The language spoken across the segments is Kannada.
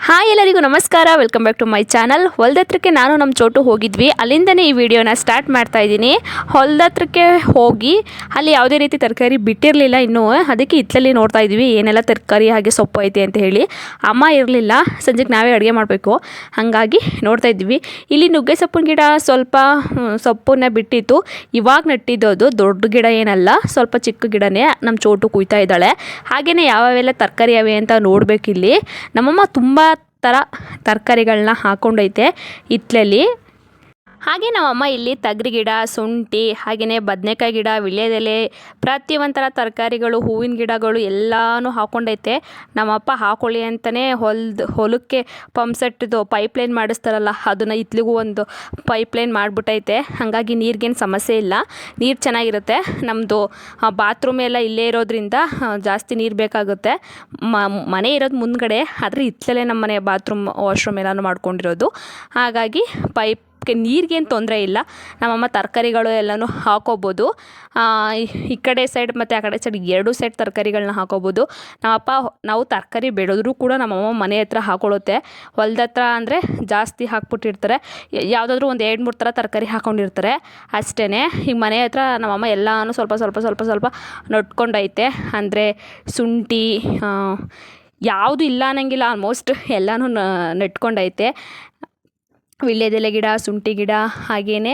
ಹಾಯ್ ಎಲ್ಲರಿಗೂ ನಮಸ್ಕಾರ, welcome back to my channel. ಹೊಲದತ್ರಕ್ಕೆ ನಾನು ನಮ್ಮ ಚೋಟು ಹೋಗಿದ್ವಿ. ಅಲ್ಲಿಂದನೇ ಈ ವಿಡಿಯೋನ ಸ್ಟಾರ್ಟ್ ಮಾಡ್ತಾ ಇದ್ದೀನಿ. ಹೊಲದತ್ರಕ್ಕೆ ಹೋಗಿ ಅಲ್ಲಿ ಯಾವುದೇ ರೀತಿ ತರಕಾರಿ ಬಿಟ್ಟಿರಲಿಲ್ಲ ಇನ್ನೂ. ಅದಕ್ಕೆ ಇತ್ತಲಲ್ಲಿ ನೋಡ್ತಾ ಇದ್ವಿ ಏನೆಲ್ಲ ತರಕಾರಿ ಹಾಗೆ ಸೊಪ್ಪು ಐತೆ ಅಂತ ಹೇಳಿ. ಅಮ್ಮ ಇರಲಿಲ್ಲ, ಸಂಜೆಗೆ ನಾವೇ ಅಡುಗೆ ಮಾಡಬೇಕು, ಹಾಗಾಗಿ ನೋಡ್ತಾ ಇದ್ವಿ. ಇಲ್ಲಿ ನುಗ್ಗೆ ಸೊಪ್ಪಿನ ಗಿಡ ಸ್ವಲ್ಪ ಸೊಪ್ಪನ್ನ ಬಿಟ್ಟಿತ್ತು. ಇವಾಗ ನೆಟ್ಟಿದ್ದು, ಅದು ದೊಡ್ಡ ಗಿಡ ಏನಲ್ಲ, ಸ್ವಲ್ಪ ಚಿಕ್ಕ ಗಿಡನೇ. ನಮ್ಮ ಚೋಟು ಕುಯ್ತಾ ಇದ್ದಾಳೆ. ಹಾಗೆಯೇ ಯಾವೆಲ್ಲ ತರಕಾರಿ ಅವೆ ಅಂತ ನೋಡಬೇಕಿಲ್ಲಿ. ನಮ್ಮಮ್ಮ ತುಂಬ ಥರ ತರಕಾರಿಗಳನ್ನ ಹಾಕ್ಕೊಂಡೈತೆ ಹಿತ್ತಲಲ್ಲಿ. ಹಾಗೆ ನಮ್ಮಮ್ಮ ಇಲ್ಲಿ ತಗರಿ ಗಿಡ, ಶುಂಠಿ, ಹಾಗೆಯೇ ಬದನೆಕಾಯಿ ಗಿಡ, ವೀಳ್ಯದೆಲೆ, ಪ್ರತಿಯೊಂಥರ ತರಕಾರಿಗಳು, ಹೂವಿನ ಗಿಡಗಳು ಎಲ್ಲನೂ ಹಾಕ್ಕೊಂಡೈತೆ. ನಮ್ಮಪ್ಪ ಹಾಕೊಳ್ಳಿ ಅಂತಲೇ ಹೊಲಕ್ಕೆ ಪಂಪ್ಸೆಟ್ದು ಪೈಪ್ಲೈನ್ ಮಾಡಿಸ್ತಾರಲ್ಲ, ಅದನ್ನು ಹಿತ್ಲಿಗೂ ಒಂದು ಪೈಪ್ಲೈನ್ ಮಾಡಿಬಿಟ್ಟೈತೆ. ಹಾಗಾಗಿ ನೀರಿಗೇನು ಸಮಸ್ಯೆ ಇಲ್ಲ, ನೀರು ಚೆನ್ನಾಗಿರುತ್ತೆ. ನಮ್ಮದು ಬಾತ್ರೂಮ್ ಎಲ್ಲ ಇಲ್ಲೇ ಇರೋದ್ರಿಂದ ಜಾಸ್ತಿ ನೀರು ಬೇಕಾಗುತ್ತೆ. ಮನೆ ಇರೋದು ಮುಂದ್ಗಡೆ, ಆದರೆ ಹಿತ್ತಲಲ್ಲೇ ನಮ್ಮ ಮನೆ ಬಾತ್ರೂಮ್ ವಾಶ್ರೂಮ್ ಎಲ್ಲನೂ ಮಾಡ್ಕೊಂಡಿರೋದು. ಹಾಗಾಗಿ ನೀರಿಗೇನು ತೊಂದರೆ ಇಲ್ಲ. ನಮ್ಮಮ್ಮ ತರಕಾರಿಗಳು ಎಲ್ಲನೂ ಹಾಕೋಬೋದು. ಈ ಕಡೆ ಸೈಡ್ ಮತ್ತು ಆ ಕಡೆ ಸೈಡ್ ಎರಡೂ ಸೈಡ್ ತರಕಾರಿಗಳನ್ನ ಹಾಕೋಬೋದು. ನಮ್ಮಪ್ಪ ನಾವು ತರಕಾರಿ ಬೆಳೆದ್ರೂ ಕೂಡ ನಮ್ಮಮ್ಮ ಮನೆ ಹತ್ರ ಹಾಕೊಳ್ಳುತ್ತೆ. ಹೊಲ್ದ ಹತ್ರ ಅಂದರೆ ಜಾಸ್ತಿ ಹಾಕ್ಬಿಟ್ಟಿರ್ತಾರೆ. ಯಾವುದಾದ್ರೂ ಒಂದು 2-3 ಥರ ತರಕಾರಿ ಹಾಕ್ಕೊಂಡಿರ್ತಾರೆ ಅಷ್ಟೇ. ಈಗ ಮನೆ ಹತ್ರ ನಮ್ಮಮ್ಮ ಎಲ್ಲನೂ ಸ್ವಲ್ಪ ಸ್ವಲ್ಪ ನಟ್ಕೊಂಡೈತೆ. ಅಂದರೆ ಶುಂಠಿ ಯಾವುದು ಇಲ್ಲ ಅನ್ನಂಗಿಲ್ಲ, ಆಲ್ಮೋಸ್ಟ್ ಎಲ್ಲನೂ ನೆಟ್ಕೊಂಡೈತೆ. ವೀಳ್ಯದೆಲೆ ಗಿಡ, ಶುಂಠಿ ಗಿಡ, ಹಾಗೆಯೇ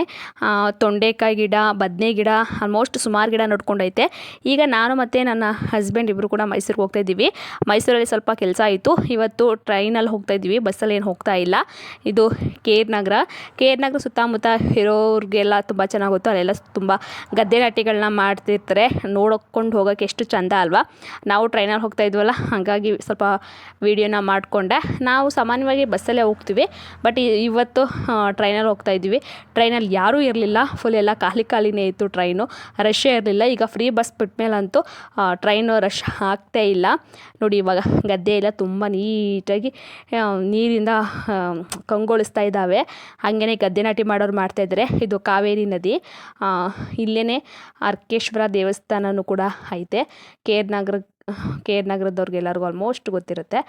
ತೊಂಡೆಕಾಯಿ ಗಿಡ, ಬದನೆ ಗಿಡ, ಆಲ್ಮೋಸ್ಟ್ ಸುಮಾರು ಗಿಡ ನೋಡ್ಕೊಂಡೈತೆ. ಈಗ ನಾನು ಮತ್ತು ನನ್ನ ಹಸ್ಬೆಂಡ್ ಇಬ್ಬರು ಕೂಡ ಮೈಸೂರಿಗೆ ಹೋಗ್ತಾಯಿದ್ದೀವಿ. ಮೈಸೂರಲ್ಲಿ ಸ್ವಲ್ಪ ಕೆಲಸ ಆಯಿತು. ಇವತ್ತು ಟ್ರೈನಲ್ಲಿ ಹೋಗ್ತಾಯಿದ್ದೀವಿ, ಬಸ್ಸಲ್ಲಿ ಏನು ಹೋಗ್ತಾ ಇಲ್ಲ. ಇದು ಕೆ.ಆರ್. ನಗರ ಸುತ್ತಮುತ್ತ ಇರೋರಿಗೆಲ್ಲ ತುಂಬ ಚೆನ್ನಾಗಿ ಗೊತ್ತು. ಅಲ್ಲೆಲ್ಲ ತುಂಬ ಗದ್ದೆ ನಾಟಿಗಳನ್ನ ಮಾಡ್ತಿರ್ತಾರೆ. ನೋಡ್ಕೊಂಡು ಹೋಗೋಕ್ಕೆ ಎಷ್ಟು ಚೆಂದ ಅಲ್ವಾ. ನಾವು ಟ್ರೈನಲ್ಲಿ ಹೋಗ್ತಾ ಇದ್ವಲ್ಲ, ಹಾಗಾಗಿ ಸ್ವಲ್ಪ ವೀಡಿಯೋನ ಮಾಡಿಕೊಂಡೆ. ನಾವು ಸಾಮಾನ್ಯವಾಗಿ ಬಸ್ಸಲ್ಲೇ ಹೋಗ್ತೀವಿ, ಬಟ್ ಇವತ್ತು ಟ್ರೈನಲ್ಲಿ ಹೋಗ್ತಾ ಇದ್ವಿ. ಟ್ರೈನಲ್ಲಿ ಯಾರೂ ಇರಲಿಲ್ಲ, ಫುಲ್ ಎಲ್ಲ ಖಾಲಿನೇ ಇತ್ತು ಟ್ರೈನು, ರಶ್ಶೇ ಇರಲಿಲ್ಲ. ಈಗ ಫ್ರೀ ಬಸ್ ಬಿಟ್ಮೇಲಂತೂ ಟ್ರೈನು ರಶ್ ಆಗ್ತಾ ಇಲ್ಲ. ನೋಡಿ, ಇವಾಗ ಗದ್ದೆ ಎಲ್ಲ ತುಂಬ ನೀಟಾಗಿ ನೀರಿಂದ ಕಂಗೊಳಿಸ್ತಾ ಇದ್ದಾವೆ. ಹಾಗೆಯೇ ಗದ್ದೆ ನಾಟಿ ಮಾಡೋರು ಮಾಡ್ತಾಯಿದ್ದಾರೆ. ಇದು ಕಾವೇರಿ ನದಿ. ಇಲ್ಲೇ ಅರ್ಕೇಶ್ವರ ದೇವಸ್ಥಾನವೂ ಕೂಡ ಐತೆ. ಕೆ.ಆರ್. ನಗರದವ್ರಿಗೆಲ್ಲರಿಗೂ ಆಲ್ಮೋಸ್ಟ್ ಗೊತ್ತಿರುತ್ತೆ.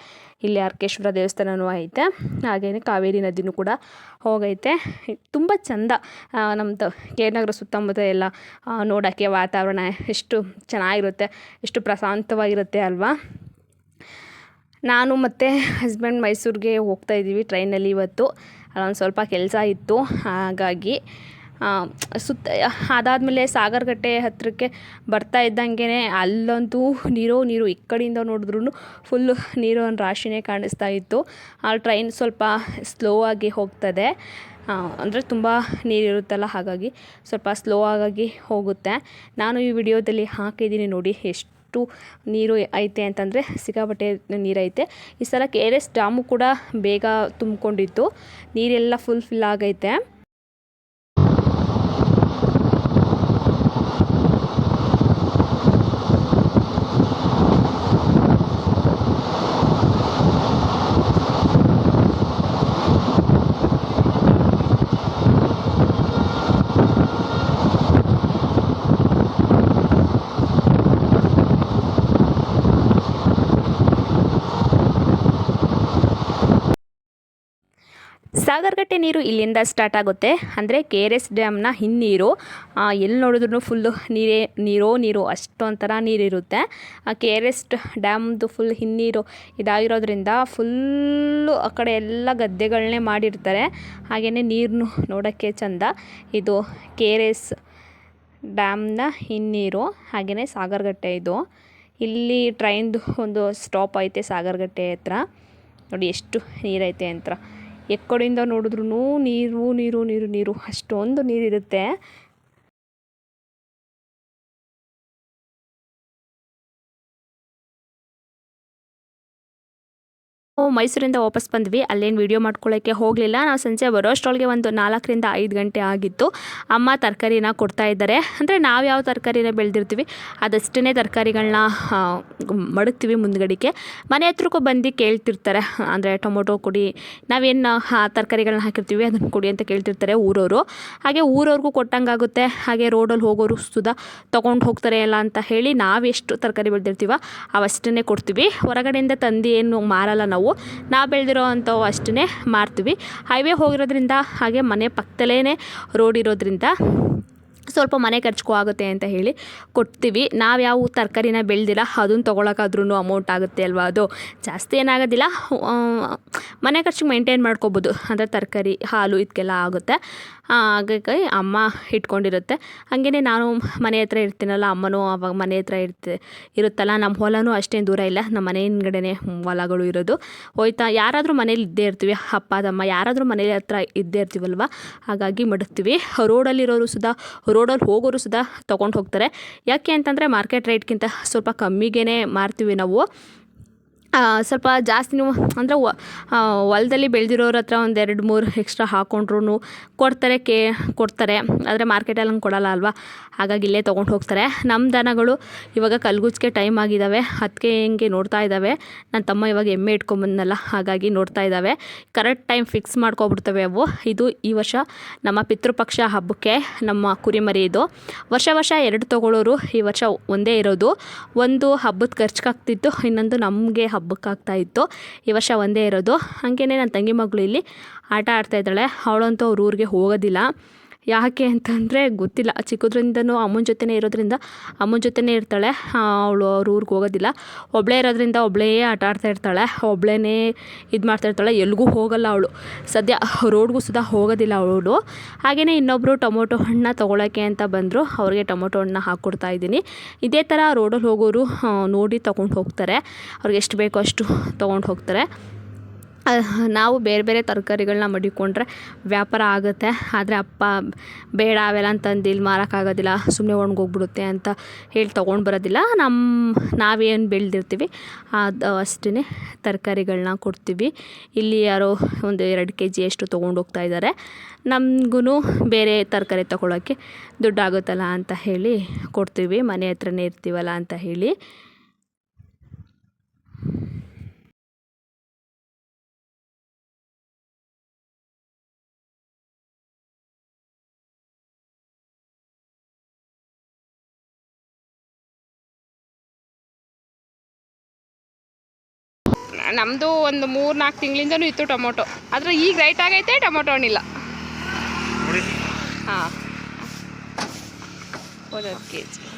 ಇಲ್ಲಿ ಅರ್ಕೇಶ್ವರ ದೇವಸ್ಥಾನವೂ ಐತೆ. ಹಾಗೆಯೇ ಕಾವೇರಿ ನದಿನೂ ಕೂಡ ಹೋಗೈತೆ. ತುಂಬ ಚೆಂದ. ನಮ್ಮದು ಕೆ.ಆರ್. ನಗರ ಸುತ್ತಮುತ್ತ ಎಲ್ಲ ನೋಡೋಕ್ಕೆ ವಾತಾವರಣ ಎಷ್ಟು ಚೆನ್ನಾಗಿರುತ್ತೆ, ಎಷ್ಟು ಪ್ರಶಾಂತವಾಗಿರುತ್ತೆ ಅಲ್ವಾ. ನಾನು ಮತ್ತು ಹಸ್ಬೆಂಡ್ ಮೈಸೂರಿಗೆ ಹೋಗ್ತಾಯಿದ್ದೀವಿ ಟ್ರೈನಲ್ಲಿ ಇವತ್ತು. ಅಲ್ಲೊಂದು ಸ್ವಲ್ಪ ಕೆಲಸ ಇತ್ತು, ಹಾಗಾಗಿ ಅದಾದಮೇಲೆ ಸಾಗರಗಟ್ಟೆ ಹತ್ತಿರಕ್ಕೆ ಬರ್ತಾ ಇದ್ದಂಗೆ ಅಲ್ಲಂತೂ ನೀರು ಈ ಕಡೆಯಿಂದ ನೋಡಿದ್ರೂ ಫುಲ್ಲು ನೀರು ರಾಶಿನೇ ಕಾಣಿಸ್ತಾ ಇತ್ತು. ಆ ಟ್ರೈನ್ ಸ್ವಲ್ಪ ಸ್ಲೋ ಆಗಿ ಹೋಗ್ತದೆ, ಅಂದರೆ ತುಂಬ ನೀರಿರುತ್ತಲ್ಲ, ಹಾಗಾಗಿ ಸ್ವಲ್ಪ ಸ್ಲೋ ಆಗಿ ಹೋಗುತ್ತೆ. ನಾನು ಈ ವಿಡಿಯೋದಲ್ಲಿ ಹಾಕಿದ್ದೀನಿ ನೋಡಿ, ಎಷ್ಟು ನೀರು ಐತೆ ಅಂತಂದರೆ ಸಿಕ್ಕಾಪಟ್ಟೆ ನೀರೈತೆ. ಈ ಸಲ KRS ಡ್ಯಾಮು ಕೂಡ ಬೇಗ ತುಂಬಿಕೊಂಡಿತ್ತು, ನೀರೆಲ್ಲ ಫುಲ್ ಆಗೈತೆ. ಸಾಗರಗಟ್ಟೆ ನೀರು ಇಲ್ಲಿಂದ ಸ್ಟಾರ್ಟ್ ಆಗುತ್ತೆ. ಅಂದರೆ KRS ಡ್ಯಾಮ್ನ ಹಿನ್ನೀರು. ಎಲ್ಲಿ ನೋಡಿದ್ರೂ ಫುಲ್ಲು ನೀರು ಅಷ್ಟೊಂಥರ ನೀರಿರುತ್ತೆ. KRS ಡ್ಯಾಮ್ದು ಫುಲ್ ಹಿನ್ನೀರು ಇದಾಗಿರೋದ್ರಿಂದ ಫುಲ್ಲು ಆ ಕಡೆ ಎಲ್ಲ ಗದ್ದೆಗಳನ್ನೇ ಮಾಡಿರ್ತಾರೆ. ಹಾಗೆಯೇ ನೀರನ್ನು ನೋಡೋಕ್ಕೆ ಚೆಂದ. ಇದು KRS ಡ್ಯಾಮ್ನ ಹಿನ್ನೀರು. ಹಾಗೆಯೇ ಸಾಗರಗಟ್ಟೆ ಇದು. ಇಲ್ಲಿ ಟ್ರೈನ್ದು ಒಂದು ಸ್ಟಾಪ್ ಐತೆ ಸಾಗರಗಟ್ಟೆ ಹತ್ರ. ನೋಡಿ ಎಷ್ಟು ನೀರೈತೆ ಅಂತ. ಎಕ್ಕಡೆಯಿಂದ ನೋಡಿದ್ರೂ ನೀರು ಅಷ್ಟೊಂದು ನೀರಿರುತ್ತೆ. ಮೈಸೂರಿಂದ ವಾಪಸ್ ಬಂದ್ವಿ. ಅಲ್ಲೇನು ವೀಡಿಯೋ ಮಾಡ್ಕೊಳ್ಳೋಕ್ಕೆ ಹೋಗಲಿಲ್ಲ. ನಾವು ಸಂಜೆ ಬರೋ ಅಷ್ಟರೊಳಗೆ ಒಂದು 4-5 ಗಂಟೆ ಆಗಿತ್ತು. ಅಮ್ಮ ತರಕಾರಿನ ಕೊಡ್ತಾ ಇದ್ದಾರೆ. ಅಂದರೆ ನಾವು ಯಾವ ತರಕಾರಿನ ಬೆಳೆದಿರ್ತೀವಿ ಅದಷ್ಟೇ ತರಕಾರಿಗಳನ್ನ ಮಡಗ್ತೀವಿ ಮುಂದ್ಗಡೆಗೆ. ಮನೆ ಹತ್ರಕ್ಕೂ ಬಂದು ಕೇಳ್ತಿರ್ತಾರೆ, ಅಂದರೆ ಟೊಮೊಟೊ ಕೊಡಿ, ನಾವೇನು ತರಕಾರಿಗಳನ್ನ ಹಾಕಿರ್ತೀವಿ ಅದನ್ನು ಕೊಡಿ ಅಂತ ಕೇಳ್ತಿರ್ತಾರೆ ಊರವರು. ಹಾಗೆ ಊರವ್ರಿಗೂ ಕೊಟ್ಟಂಗಾಗುತ್ತೆ. ಹಾಗೆ ರೋಡಲ್ಲಿ ಹೋಗೋರು ಸುಧಾ ತೊಗೊಂಡು ಹೋಗ್ತಾರೆ ಎಲ್ಲ ಅಂತ ಹೇಳಿ ನಾವೆಷ್ಟು ತರಕಾರಿ ಬೆಳೆದಿರ್ತೀವೋ ಅವಷ್ಟನ್ನೇ ಕೊಡ್ತೀವಿ. ಹೊರಗಡೆಯಿಂದ ತಂದು ಏನು ಮಾರಲ್ಲ ನಾವು. ನಾವು ಬೆಳೆದಿರೋ ಅಂಥವು ಅಷ್ಟೇ ಮಾರ್ತೀವಿ. ಹೈವೇ ಹೋಗಿರೋದ್ರಿಂದ ಹಾಗೆ ಮನೆ ಪಕ್ಕದಲ್ಲೇ ರೋಡ್ ಇರೋದ್ರಿಂದ ಸ್ವಲ್ಪ ಮನೆ ಖರ್ಚಿಗೂ ಆಗುತ್ತೆ ಅಂತ ಹೇಳಿ ಕೊಡ್ತೀವಿ. ನಾವು ಯಾವ ತರಕಾರಿನ ಬೆಳೆದಿಲ್ಲ ಅದನ್ನು ತೊಗೊಳಕ್ಕಾದ್ರೂ ಅಮೌಂಟ್ ಆಗುತ್ತೆ ಅಲ್ವಾ, ಅದು ಜಾಸ್ತಿ ಏನಾಗೋದಿಲ್ಲ. ಮನೆ ಖರ್ಚಿಗೆ ಮೇಂಟೈನ್ ಮಾಡ್ಕೋಬೋದು, ಅಂದರೆ ತರಕಾರಿ ಹಾಲು ಇದಕ್ಕೆಲ್ಲ ಆಗುತ್ತೆ. ಹಾಗಾಗಿ ಅಮ್ಮ ಇಟ್ಕೊಂಡಿರುತ್ತೆ. ಹಾಗೆಯೇ ನಾನು ಮನೆ ಹತ್ರ ಇರ್ತೀನಲ್ಲ, ಅಮ್ಮನೂ ಅವಾಗ ಮನೆ ಹತ್ರ ಇರುತ್ತಲ್ಲ. ನಮ್ಮ ಹೊಲನೂ ಅಷ್ಟೇನು ದೂರ ಇಲ್ಲ, ನಮ್ಮ ಮನೆ ಹಿಂದ್ಗಡೆನೇ ಹೊಲಗಳು ಇರೋದು. ಹೋಯ್ತಾ ಯಾರಾದರೂ ಮನೇಲಿ ಇದ್ದೇ ಇರ್ತೀವಿ, ಅಪ್ಪ ತಮ್ಮ ಯಾರಾದರೂ ಮನೆ ಹತ್ರ ಇದ್ದೇ ಇರ್ತೀವಲ್ವ, ಹಾಗಾಗಿ ಮಡಗ್ತೀವಿ. ರೋಡಲ್ಲಿರೋರು ಸುಧಾ ರೋಡಲ್ಲಿ ಹೋಗೋರು ಸುಧಾ ತೊಗೊಂಡು ಹೋಗ್ತಾರೆ. ಯಾಕೆ ಅಂತಂದರೆ ಮಾರ್ಕೆಟ್ ರೇಟ್ಗಿಂತ ಸ್ವಲ್ಪ ಕಮ್ಮಿಗೇ ಮಾರ್ತೀವಿ ನಾವು. ಸ್ವಲ್ಪ ಜಾಸ್ತಿ ಅಂದರೆ ಹೊಲದಲ್ಲಿ ಬೆಳೆದಿರೋರ ಹತ್ರ ಒಂದು 2-3 ಎಕ್ಸ್ಟ್ರಾ ಹಾಕ್ಕೊಂಡ್ರು ಕೊಡ್ತಾರೆ. ಆದರೆ ಮಾರ್ಕೆಟಲ್ಲಿ ಹಂಗೆ ಕೊಡೋಲ್ಲ ಅಲ್ವಾ, ಹಾಗಾಗಿ ಇಲ್ಲೇ ತೊಗೊಂಡು ಹೋಗ್ತಾರೆ. ನಮ್ಮ ದನಗಳು ಇವಾಗ ಕಲ್ಗುಚ್ಗೆ ಟೈಮ್ ಆಗಿದ್ದಾವೆ, ಅದಕ್ಕೆ ಹಿಂಗೆ ನೋಡ್ತಾ ಇದ್ದಾವೆ. ನನ್ನ ತಮ್ಮ ಇವಾಗ ಎಮ್ಮೆ ಇಟ್ಕೊಂಬಂದನಲ್ಲ, ಹಾಗಾಗಿ ನೋಡ್ತಾ ಇದ್ದಾವೆ. ಕರೆಕ್ಟ್ ಟೈಮ್ ಫಿಕ್ಸ್ ಮಾಡ್ಕೊಬಿಡ್ತವೆ ಅವು. ಇದು ಈ ವರ್ಷ ನಮ್ಮ ಪಿತೃಪಕ್ಷ ಹಬ್ಬಕ್ಕೆ ನಮ್ಮ ಕುರಿಮರಿ ಇದು. ವರ್ಷ 2 ತೊಗೊಳ್ಳೋರು, ಈ ವರ್ಷ ಒಂದೇ ಇರೋದು. ಒಂದು ಹಬ್ಬದ ಖರ್ಚಿಗಾಗ್ತಿತ್ತು, ಇನ್ನೊಂದು ನಮಗೆ ಹಬ್ಬಕ್ಕಾಗ್ತಾಯಿತ್ತು. ಈ ವರ್ಷ ಒಂದೇ ಇರೋದು. ಹಾಗೇ ನನ್ನ ತಂಗಿ ಮಗಳು ಇಲ್ಲಿ ಆಟ ಆಡ್ತಾಯಿದ್ದಾಳೆ. ಅವಳಂತೂ ಅವ್ರ ಊರಿಗೆ ಹೋಗೋದಿಲ್ಲ. ಯಾಕೆ ಅಂತಂದರೆ ಗೊತ್ತಿಲ್ಲ, ಚಿಕ್ಕದ್ರಿಂದನೂ ಅಮ್ಮನ ಜೊತೆನೇ ಇರೋದ್ರಿಂದ ಅಮ್ಮನ ಜೊತೆನೇ ಇರ್ತಾಳೆ. ಅವಳು ಅವ್ರ ಊರಿಗೆ ಹೋಗೋದಿಲ್ಲ. ಒಬ್ಬಳೇ ಇರೋದ್ರಿಂದ ಒಬ್ಬಳೇ ಆಟ ಆಡ್ತಾ ಇರ್ತಾಳೆ, ಒಬ್ಬಳೇ ಇದು ಮಾಡ್ತಾಯಿರ್ತಾಳೆ. ಎಲ್ಲಿಗೂ ಹೋಗಲ್ಲ ಅವಳು. ಸದ್ಯ ರೋಡ್ಗೂ ಸುಧಾ ಹೋಗೋದಿಲ್ಲ ಅವಳು. ಹಾಗೆಯೇ ಇನ್ನೊಬ್ಬರು ಟೊಮೊಟೊ ಹಣ್ಣು ತೊಗೊಳಕ್ಕೆ ಅಂತ ಬಂದರು, ಅವ್ರಿಗೆ ಟೊಮೊಟೊ ಹಣ್ಣು ಹಾಕ್ಕೊಡ್ತಾಯಿದ್ದೀನಿ. ಇದೇ ಥರ ರೋಡಲ್ಲಿ ಹೋಗೋರು ನೋಡಿ ತೊಗೊಂಡು ಹೋಗ್ತಾರೆ, ಅವ್ರಿಗೆ ಎಷ್ಟು ಬೇಕೋ ಅಷ್ಟು ತೊಗೊಂಡು ಹೋಗ್ತಾರೆ. ನಾವು ಬೇರೆ ಬೇರೆ ತರಕಾರಿಗಳನ್ನ ಮಡಿಕೊಂಡ್ರೆ ವ್ಯಾಪಾರ ಆಗುತ್ತೆ. ಆದರೆ ಅಪ್ಪ ಬೇಡ ಅವೆಲ್ಲ ಅಂತಂದು ಇಲ್ಲಿ ಮಾರೋಕ್ಕಾಗೋದಿಲ್ಲ, ಸುಮ್ಮನೆ ಒಣಗೋಗ್ಬಿಡುತ್ತೆ ಅಂತ ಹೇಳಿ ತೊಗೊಂಡು ಬರೋದಿಲ್ಲ. ನಾವೇನು ಬೆಳೆದಿರ್ತೀವಿ ಅದು ಅಷ್ಟೇ ತರಕಾರಿಗಳನ್ನ ಕೊಡ್ತೀವಿ. ಇಲ್ಲಿ ಯಾರೋ ಒಂದು 2 kg ಅಷ್ಟು ತೊಗೊಂಡು ಹೋಗ್ತಾ ಇದ್ದಾರೆ. ನಮಗೂ ಬೇರೆ ತರಕಾರಿ ತೊಗೊಳಕ್ಕೆ ದುಡ್ಡಾಗುತ್ತಲ್ಲ ಅಂತ ಹೇಳಿ ಕೊಡ್ತೀವಿ, ಮನೆ ಹತ್ರನೇ ಇರ್ತೀವಲ್ಲ ಅಂತ ಹೇಳಿ. ನಮ್ಮದು ಒಂದು 3-4 ತಿಂಗಳಿಂದನೂ ಇತ್ತು ಟೊಮೊಟೊ, ಆದರೆ ಈಗ ರೈಟ್ ಆಗೈತೆ, ಟೊಮೊಟೊ ಹಣ್ಣಿಲ್ಲ. ಹಾಂ 1 kg.